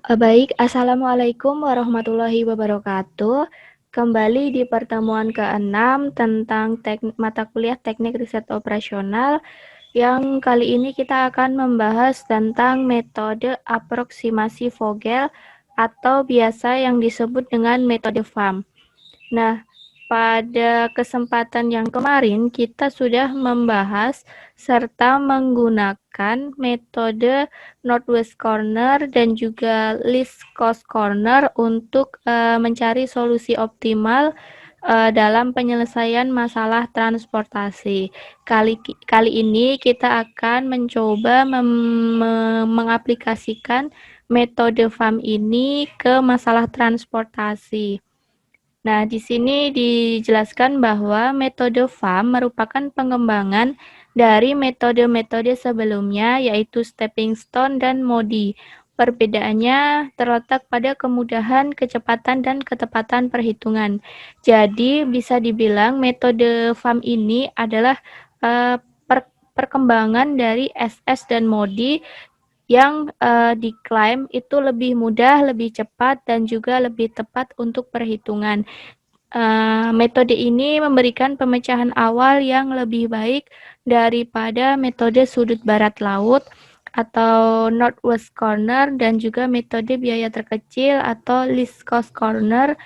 Baik, Assalamualaikum warahmatullahi wabarakatuh. Kembali di pertemuan ke-6 tentang mata kuliah Teknik Riset Operasional, yang kali ini kita akan membahas tentang metode aproksimasi Vogel atau biasa yang disebut dengan metode FAM. Nah, pada kesempatan yang kemarin kita sudah membahas serta menggunakan metode Northwest Corner dan juga Least Cost Corner untuk mencari solusi optimal dalam penyelesaian masalah transportasi. Kali ini kita akan mencoba mengaplikasikan metode FAM ini ke masalah transportasi. Nah, di sini dijelaskan bahwa metode FAM merupakan pengembangan dari metode-metode sebelumnya, yaitu stepping stone dan MODI. Perbedaannya terletak pada kemudahan, kecepatan, dan ketepatan perhitungan. Jadi, bisa dibilang metode FAM ini adalah perkembangan dari SS dan MODI yang diklaim itu lebih mudah, lebih cepat, dan juga lebih tepat untuk perhitungan. Metode ini memberikan pemecahan awal yang lebih baik daripada metode sudut barat laut atau Northwest Corner dan juga metode biaya terkecil atau Least Cost Corner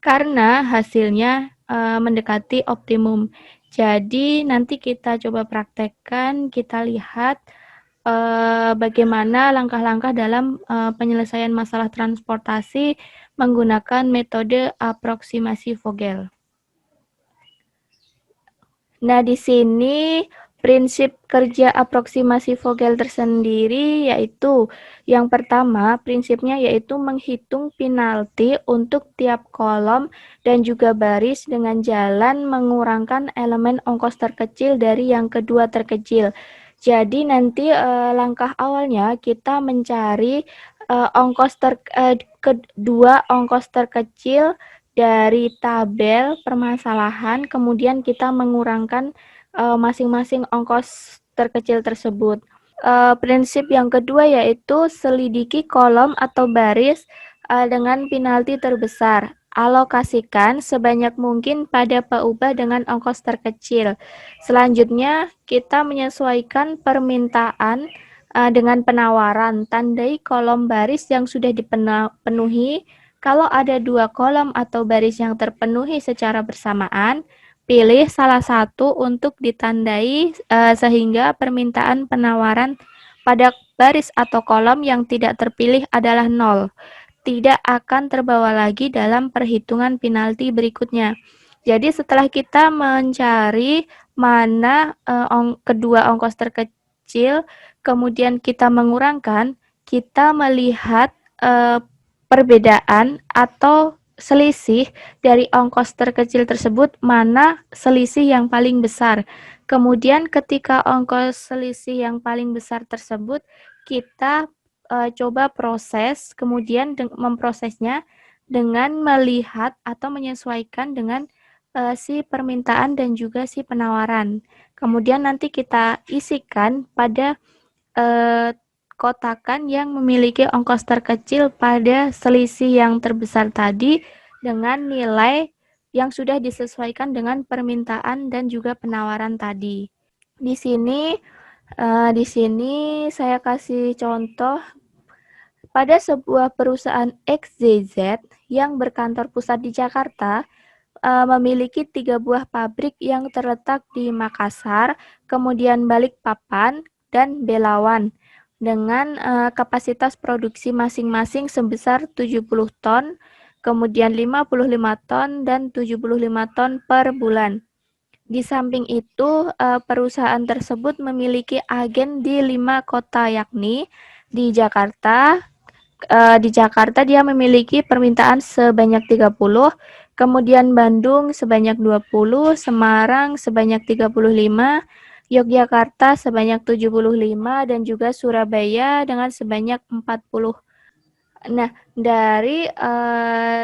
karena hasilnya mendekati optimum. Jadi nanti kita coba praktekkan, kita lihat bagaimana langkah-langkah dalam penyelesaian masalah transportasi menggunakan metode aproksimasi Vogel. Nah, di sini prinsip kerja aproksimasi Vogel tersendiri yaitu yang pertama, prinsipnya yaitu menghitung penalti untuk tiap kolom dan juga baris dengan jalan mengurangkan elemen ongkos terkecil dari yang kedua terkecil. Jadi nanti langkah awalnya kita mencari kedua ongkos terkecil dari tabel permasalahan, kemudian kita mengurangkan masing-masing ongkos terkecil tersebut. Prinsip yang kedua yaitu selidiki kolom atau baris dengan penalti terbesar. Alokasikan sebanyak mungkin pada peubah dengan ongkos terkecil. Selanjutnya, kita menyesuaikan permintaan dengan penawaran. Tandai kolom baris yang sudah dipenuhi. Kalau ada dua kolom atau baris yang terpenuhi secara bersamaan, pilih salah satu untuk ditandai sehingga permintaan penawaran pada baris atau kolom yang tidak terpilih adalah 0. Tidak akan terbawa lagi dalam perhitungan penalti berikutnya. Jadi setelah kita mencari mana kedua ongkos terkecil, kemudian kita mengurangkan, kita melihat perbedaan atau selisih dari ongkos terkecil tersebut mana selisih yang paling besar. Kemudian ketika ongkos selisih yang paling besar tersebut kita coba proses, kemudian memprosesnya dengan melihat atau menyesuaikan dengan si permintaan dan juga si penawaran. Kemudian nanti kita isikan pada kotakan yang memiliki ongkos terkecil pada selisih yang terbesar tadi dengan nilai yang sudah disesuaikan dengan permintaan dan juga penawaran tadi. Di sini saya kasih contoh pada sebuah perusahaan XZZ yang berkantor pusat di Jakarta memiliki 3 buah pabrik yang terletak di Makassar, kemudian Balikpapan, dan Belawan dengan kapasitas produksi masing-masing sebesar 70 ton, kemudian 55 ton, dan 75 ton per bulan. Di samping itu, perusahaan tersebut memiliki agen di 5 kota yakni di Jakarta. Di Jakarta dia memiliki permintaan sebanyak 30, kemudian Bandung sebanyak 20, Semarang sebanyak 35, Yogyakarta sebanyak 75, dan juga Surabaya dengan sebanyak 40. Nah, dari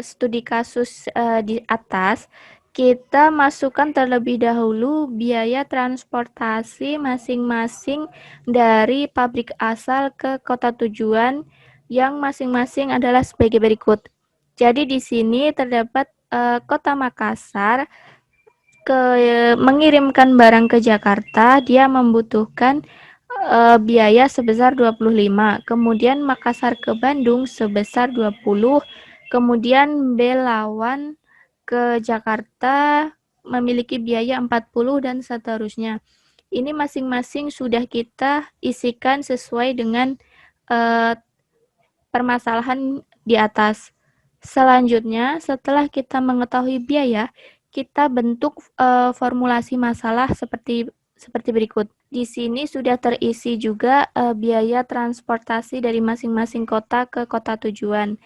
studi kasus di atas, kita masukkan terlebih dahulu biaya transportasi masing-masing dari pabrik asal ke kota tujuan yang masing-masing adalah sebagai berikut. Jadi di sini terdapat Kota Makassar mengirimkan barang ke Jakarta, dia membutuhkan biaya sebesar 25. Kemudian Makassar ke Bandung sebesar 20. Kemudian Belawan ke Jakarta memiliki biaya 40 dan seterusnya. Ini masing-masing sudah kita isikan sesuai dengan permasalahan di atas. Selanjutnya, setelah kita mengetahui biaya, kita bentuk formulasi masalah seperti berikut. Di sini sudah terisi juga biaya transportasi dari masing-masing kota ke kota tujuan.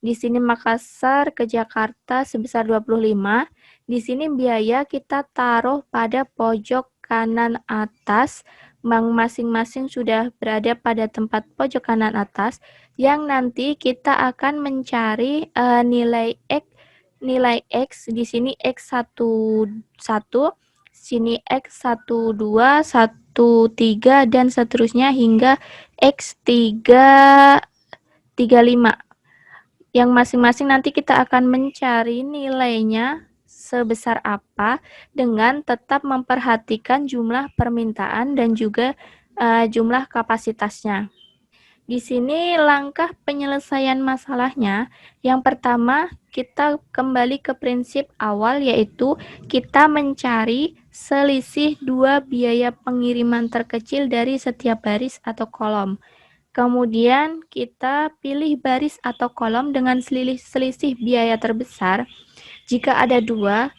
Di sini Makassar ke Jakarta sebesar 25. Di sini biaya kita taruh pada pojok kanan atas. Masing-masing sudah berada pada tempat pojok kanan atas yang nanti kita akan mencari nilai X di sini X11, sini X12, 13 dan seterusnya hingga X335. Yang masing-masing nanti kita akan mencari nilainya sebesar apa dengan tetap memperhatikan jumlah permintaan dan juga jumlah kapasitasnya. Di sini langkah penyelesaian masalahnya, yang pertama kita kembali ke prinsip awal yaitu kita mencari selisih dua biaya pengiriman terkecil dari setiap baris atau kolom. Kemudian kita pilih baris atau kolom dengan selisih biaya terbesar. Jika ada dua,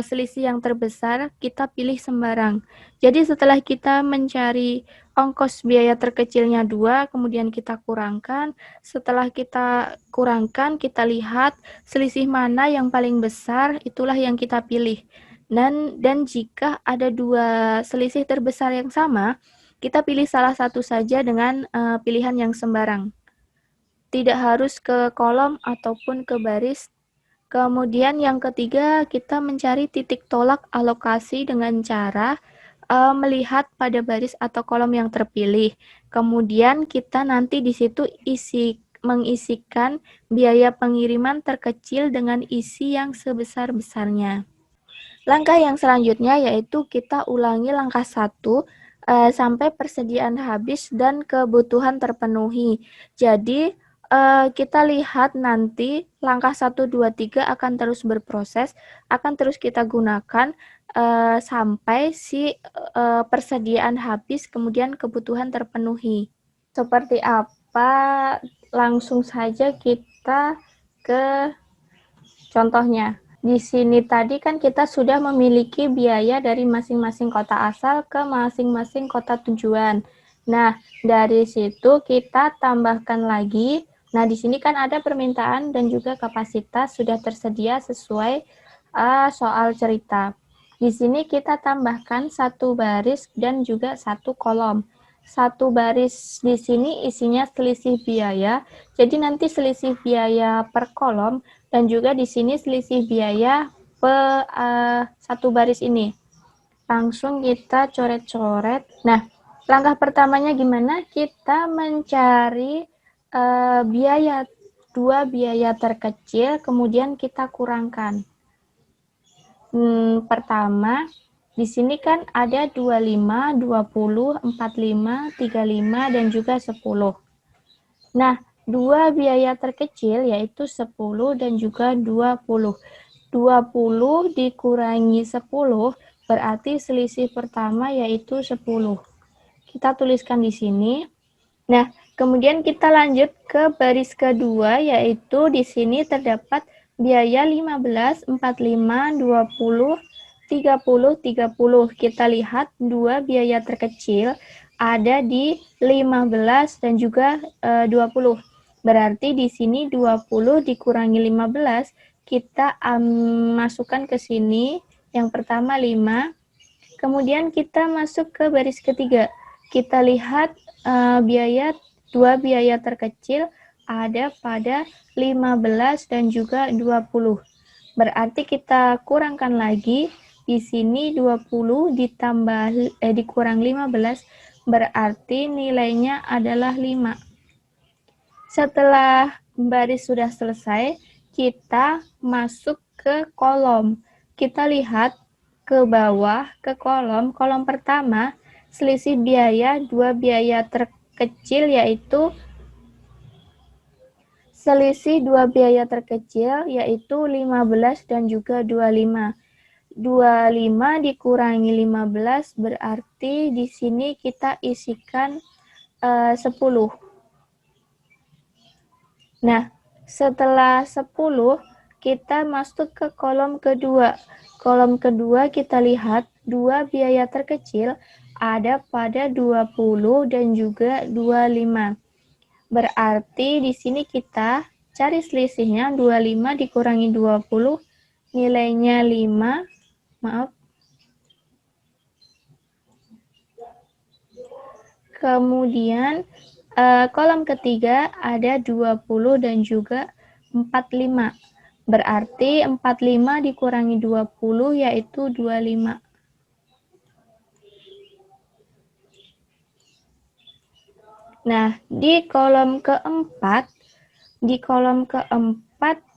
selisih yang terbesar kita pilih sembarang. Jadi setelah kita mencari ongkos biaya terkecilnya 2, kemudian kita kurangkan. Setelah kita kurangkan, kita lihat selisih mana yang paling besar, itulah yang kita pilih. Dan jika ada dua selisih terbesar yang sama, kita pilih salah satu saja dengan pilihan yang sembarang. Tidak harus ke kolom ataupun ke baris. Kemudian yang ketiga, kita mencari titik tolak alokasi dengan cara melihat pada baris atau kolom yang terpilih. Kemudian kita nanti di situ mengisikan biaya pengiriman terkecil dengan isi yang sebesar-besarnya. Langkah yang selanjutnya yaitu kita ulangi langkah 1 sampai persediaan habis dan kebutuhan terpenuhi. Jadi kita lihat nanti langkah 1, 2, 3 akan terus berproses, akan terus kita gunakan sampai si persediaan habis kemudian kebutuhan terpenuhi. Seperti apa? Langsung saja kita ke contohnya. Di sini tadi kan kita sudah memiliki biaya dari masing-masing kota asal ke masing-masing kota tujuan. Nah, dari situ kita tambahkan lagi. Nah, di sini kan ada permintaan dan juga kapasitas sudah tersedia sesuai soal cerita. Di sini kita tambahkan satu baris dan juga satu kolom. Satu baris di sini isinya selisih biaya. Jadi nanti selisih biaya per kolom dan juga di sini selisih biaya per satu baris ini. Langsung kita coret-coret. Nah, langkah pertamanya gimana? Kita mencari dua biaya terkecil, kemudian kita kurangkan. Pertama, di sini kan ada 25, 20, 45, 35, dan juga 10. Nah, dua biaya terkecil yaitu 10 dan juga 20. 20 dikurangi 10 berarti selisih pertama yaitu 10. Kita tuliskan di sini. Nah, kemudian kita lanjut ke baris kedua yaitu di sini terdapat biaya 15, 45, 20, 30, 30. Kita lihat dua biaya terkecil ada di 15 dan juga 20. Berarti di sini 20 dikurangi 15, kita masukkan ke sini. Yang pertama 5. Kemudian kita masuk ke baris ketiga. Kita lihat dua biaya terkecil ada pada 15 dan juga 20. Berarti kita kurangkan lagi. Di sini 20 dikurang 15 berarti nilainya adalah 5. Setelah baris sudah selesai, kita masuk ke kolom. Kita lihat ke bawah, ke kolom. Kolom pertama, selisih biaya, dua biaya terkecil, yaitu selisih dua biaya terkecil, yaitu 15 dan juga 25. 25 dikurangi 15 berarti di sini kita isikan 10. Nah, setelah 10 kita masuk ke kolom kedua. Kolom kedua kita lihat dua biaya terkecil ada pada 20 dan juga 25. Berarti di sini kita cari selisihnya 25 dikurangi 20, nilainya 5. Maaf. Kemudian kolom ketiga ada 20 dan juga 45. Berarti 45 dikurangi 20 yaitu 25. Nah, di kolom keempat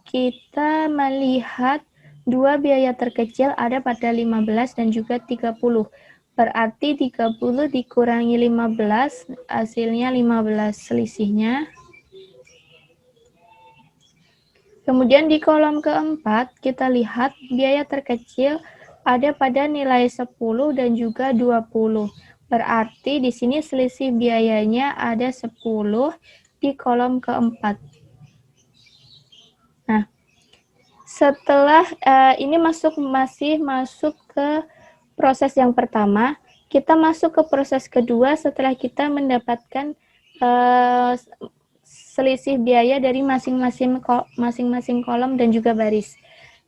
kita melihat dua biaya terkecil ada pada 15 dan juga 30. Berarti 30 dikurangi 15, hasilnya 15 selisihnya. Kemudian di kolom keempat, kita lihat biaya terkecil ada pada nilai 10 dan juga 20. Berarti di sini selisih biayanya ada 10 di kolom keempat. Nah, setelah ini masih masuk ke proses yang pertama, kita masuk ke proses kedua setelah kita mendapatkan selisih biaya dari masing-masing kolom dan juga baris.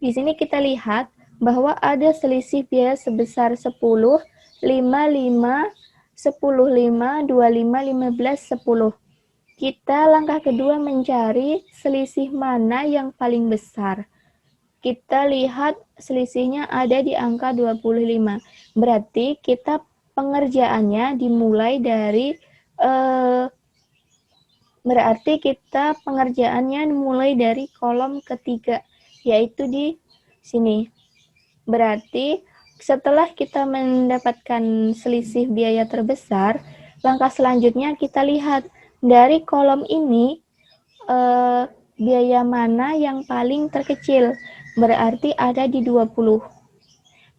Di sini kita lihat bahwa ada selisih biaya sebesar 10, 5, 5, 10, 5, 25, 15, 10. Kita langkah kedua mencari selisih mana yang paling besar. Kita lihat selisihnya ada di angka 25. Berarti kita pengerjaannya dimulai dari kolom ketiga, yaitu di sini. Berarti setelah kita mendapatkan selisih biaya terbesar, langkah selanjutnya kita lihat dari kolom ini biaya mana yang paling terkecil. Berarti ada di 20.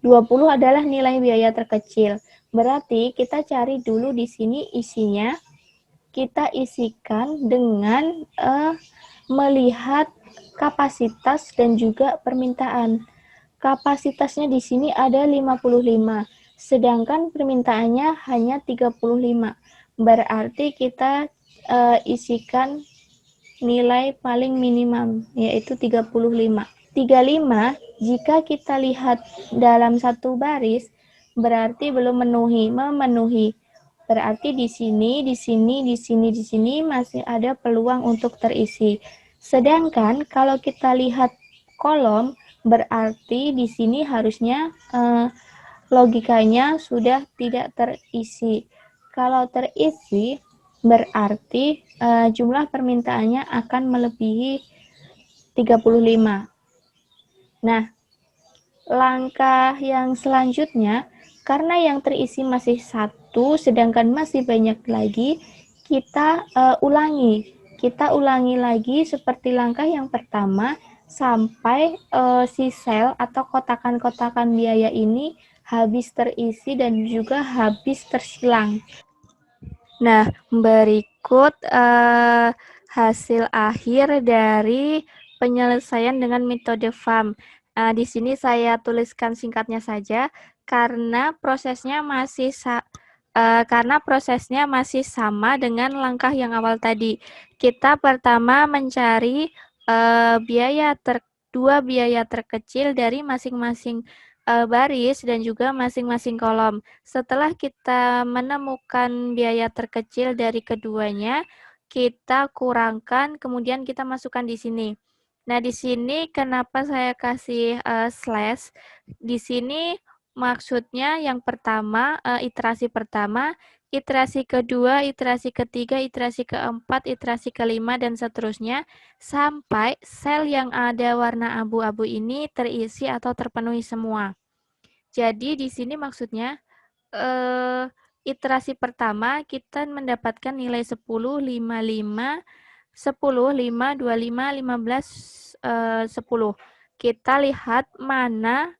20 adalah nilai biaya terkecil. Berarti kita cari dulu di sini isinya. Kita isikan dengan melihat kapasitas dan juga permintaan. Kapasitasnya di sini ada 55, sedangkan permintaannya hanya 35. Berarti kita isikan nilai paling minimum, yaitu 35. 35, jika kita lihat dalam satu baris, berarti belum memenuhi. Berarti di sini masih ada peluang untuk terisi. Sedangkan kalau kita lihat kolom, berarti di sini harusnya logikanya sudah tidak terisi. Kalau terisi, berarti jumlah permintaannya akan melebihi 35. Nah, langkah yang selanjutnya, karena yang terisi masih 1, sedangkan masih banyak lagi, kita ulangi. Kita ulangi lagi seperti langkah yang pertama, sampai si sel atau kotakan-kotakan biaya ini habis terisi dan juga habis tersilang. Nah, berikut hasil akhir dari penyelesaian dengan metode FAM. Di sini saya tuliskan singkatnya saja karena prosesnya masih sama dengan langkah yang awal tadi. Kita pertama mencari dua biaya terkecil dari masing-masing baris dan juga masing-masing kolom. Setelah kita menemukan biaya terkecil dari keduanya, kita kurangkan, kemudian kita masukkan di sini. Nah, di sini kenapa saya kasih slash? Di sini maksudnya yang pertama, iterasi pertama, iterasi kedua, iterasi ketiga, iterasi keempat, iterasi kelima, dan seterusnya, sampai sel yang ada warna abu-abu ini terisi atau terpenuhi semua. Jadi di sini maksudnya iterasi pertama kita mendapatkan nilai 10, 5, 10, 5, 25, 15, 10. Kita lihat mana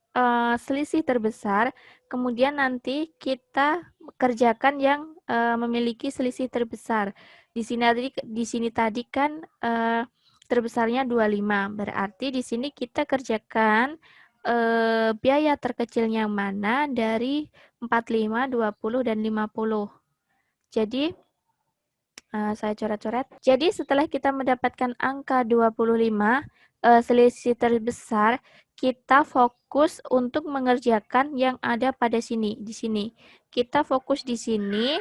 selisih terbesar, kemudian nanti kita kerjakan yang memiliki selisih terbesar. Di sini tadi kan terbesarnya 25, berarti di sini kita kerjakan biaya terkecil yang mana dari 45, 20, dan 50. Jadi saya coret-coret. Jadi setelah kita mendapatkan angka 25, selisih terbesar, kita fokus untuk mengerjakan yang ada pada sini, di sini. Kita fokus di sini.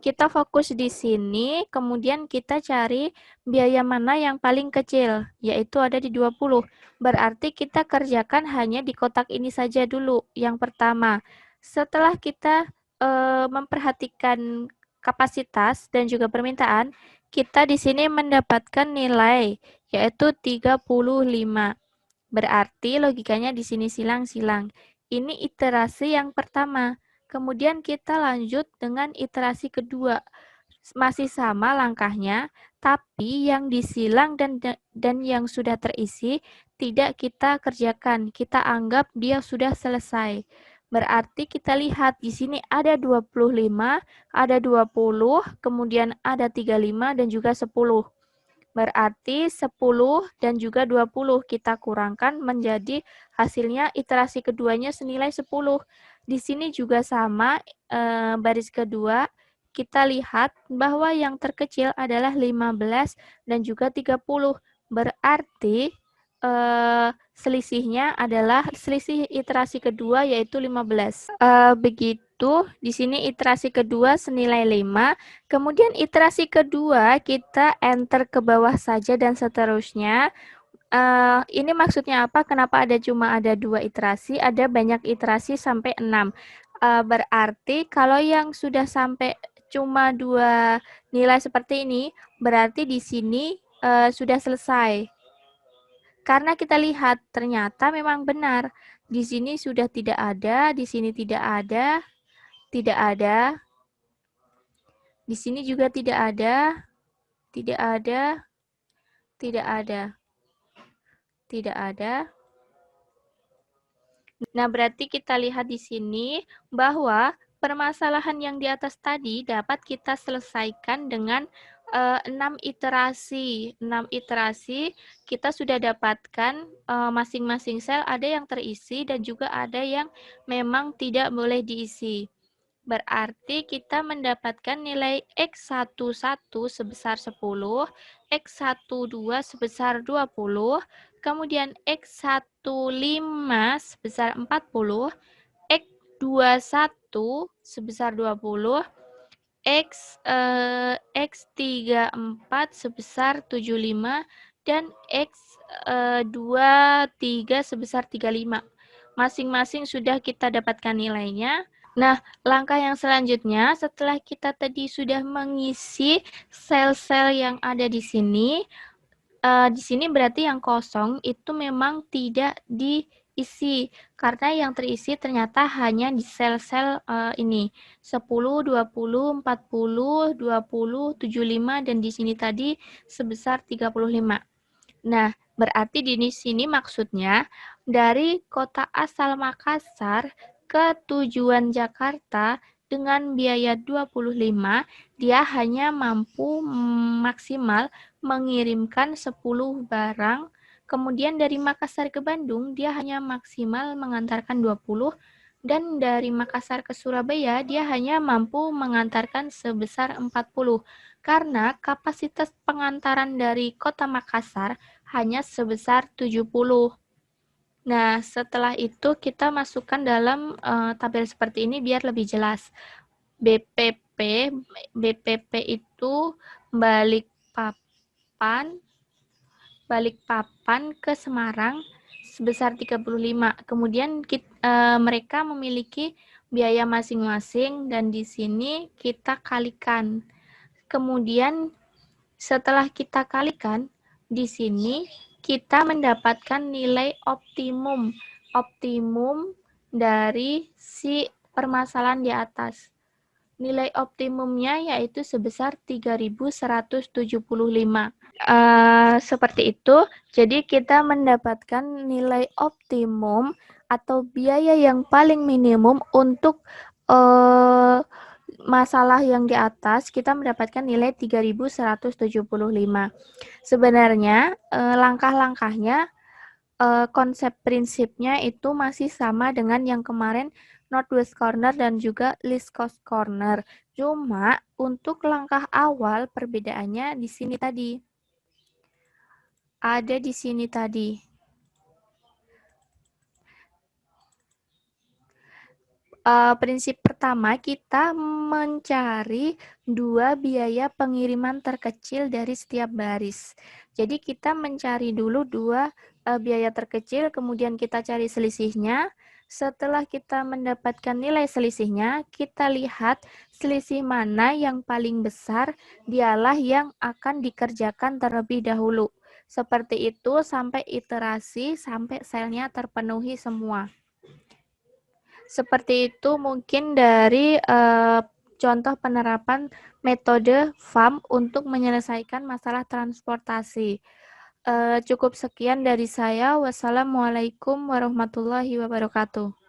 Kita fokus di sini, kemudian kita cari biaya mana yang paling kecil, yaitu ada di 20. Berarti kita kerjakan hanya di kotak ini saja dulu, yang pertama. Setelah kita memperhatikan kapasitas dan juga permintaan, kita di sini mendapatkan nilai, yaitu 35. Berarti logikanya di sini silang-silang. Ini iterasi yang pertama. Kemudian kita lanjut dengan iterasi kedua. Masih sama langkahnya, tapi yang disilang dan yang sudah terisi tidak kita kerjakan. Kita anggap dia sudah selesai. Berarti kita lihat di sini ada 25, ada 20, kemudian ada 35 dan juga 10. Berarti 10 dan juga 20 kita kurangkan menjadi hasilnya iterasi keduanya senilai 10. Di sini juga sama, baris kedua, kita lihat bahwa yang terkecil adalah 15 dan juga 30. Berarti selisihnya adalah selisih iterasi kedua yaitu 15. Begitu, di sini iterasi kedua senilai 5. Kemudian iterasi kedua kita enter ke bawah saja dan seterusnya. Ini maksudnya apa? Kenapa cuma ada 2 iterasi? Ada banyak iterasi sampai 6. Berarti kalau yang sudah sampai cuma 2 nilai seperti ini, berarti di sini sudah selesai. Karena kita lihat ternyata memang benar. Di sini sudah tidak ada, di sini tidak ada, tidak ada. Di sini juga tidak ada, tidak ada, tidak ada, tidak ada. Nah, berarti kita lihat di sini bahwa permasalahan yang di atas tadi dapat kita selesaikan dengan 6 iterasi. 6 iterasi kita sudah dapatkan masing-masing sel ada yang terisi dan juga ada yang memang tidak boleh diisi. Berarti kita mendapatkan nilai X11 sebesar 10, X12 sebesar 20, kemudian X15 sebesar 40, X21 sebesar 20, X34 sebesar 75, dan X23 sebesar 35. Masing-masing sudah kita dapatkan nilainya. Nah, langkah yang selanjutnya setelah kita tadi sudah mengisi sel-sel yang ada di sini berarti yang kosong itu memang tidak diisi karena yang terisi ternyata hanya di sel-sel ini 10, 20, 40, 20, 75 dan di sini tadi sebesar 35. Nah, berarti di sini maksudnya dari kota asal Makassar ke tujuan Jakarta dengan biaya 25, dia hanya mampu maksimal mengirimkan 10 barang. Kemudian dari Makassar ke Bandung, dia hanya maksimal mengantarkan 20. Dan dari Makassar ke Surabaya, dia hanya mampu mengantarkan sebesar 40. Karena kapasitas pengantaran dari kota Makassar hanya sebesar 70. Nah, setelah itu kita masukkan dalam tabel seperti ini biar lebih jelas. BPP itu Balikpapan ke Semarang sebesar 35. Kemudian mereka memiliki biaya masing-masing dan di sini kita kalikan. Kemudian setelah kita kalikan, di sini kita mendapatkan nilai optimum dari si permasalahan di atas. Nilai optimumnya yaitu sebesar 3.175. Seperti itu, jadi kita mendapatkan nilai optimum atau biaya yang paling minimum untuk masalah yang di atas, kita mendapatkan nilai 3.175. Sebenarnya langkah-langkahnya, konsep prinsipnya itu masih sama dengan yang kemarin Northwest Corner dan juga Least Cost Corner. Cuma untuk langkah awal perbedaannya di sini tadi. Ada di sini tadi. Prinsip pertama, kita mencari dua biaya pengiriman terkecil dari setiap baris. Jadi kita mencari dulu dua biaya terkecil, kemudian kita cari selisihnya. Setelah kita mendapatkan nilai selisihnya, kita lihat selisih mana yang paling besar, dialah yang akan dikerjakan terlebih dahulu. Seperti itu sampai iterasi, sampai selnya terpenuhi semua. Seperti itu mungkin dari contoh penerapan metode FAM untuk menyelesaikan masalah transportasi. Cukup sekian dari saya. Wassalamualaikum warahmatullahi wabarakatuh.